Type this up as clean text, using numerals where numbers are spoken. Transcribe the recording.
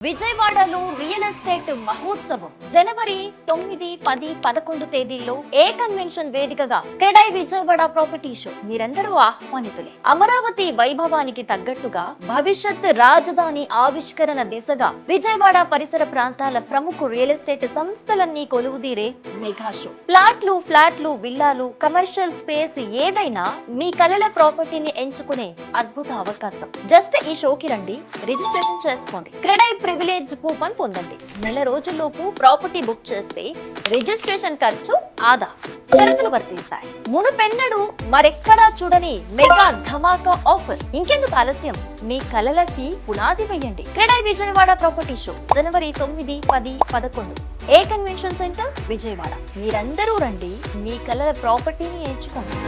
విజయవాడలో real estate మహోత్సవం జనవరి 9, 10, 11 తేదీల్లో ఏ కన్వెన్షన్ వేదికగా క్రెడై విజయవాడ ప్రాపర్టీ షో మీరందరూ ఆహ్వానితులే. అమరావతి వైభవానికి తగ్గట్టుగా భవిష్యత్ రాజధాని ఆవిష్కరణ దిశగా విజయవాడ పరిసర ప్రాంతాల ప్రముఖ రియల్ ఎస్టేట్ సంస్థలన్నీ కొలువుదీరే మెగా షో. ఫ్లాట్లు, విల్లాలు, కమర్షియల్ స్పేస్ ఏదైనా మీ కలల ప్రాపర్టీని ఎంచుకునే అద్భుత అవకాశం. జస్ట్ ఈ షోకి రండి, రిజిస్ట్రేషన్ చేసుకోండి, క్రెడై ప్రివిలేజ్ కూపన్ పొందండి. నెల రోజుల్లోపు ప్రాపర్టీ బుక్ చేస్తే రిజిస్ట్రేషన్ ఖర్చు ఆదా. షరతులు వర్తిస్తాయి. మునుపెన్నడు మరెక్కడా చూడని మెగా ధమాకా ఆఫర్. ఇంకెందుకు ఆలస్యం, మీ కలలకి పునాది వేయండి. క్రెడై విజయవాడ ప్రాపర్టీ షో జనవరి 9, 10, 11 ఏ కన్వెన్షన్ సెంటర్ విజయవాడ. మీరందరూ రండి, మీ కలల ప్రాపర్టీని ఎంచుకోండి.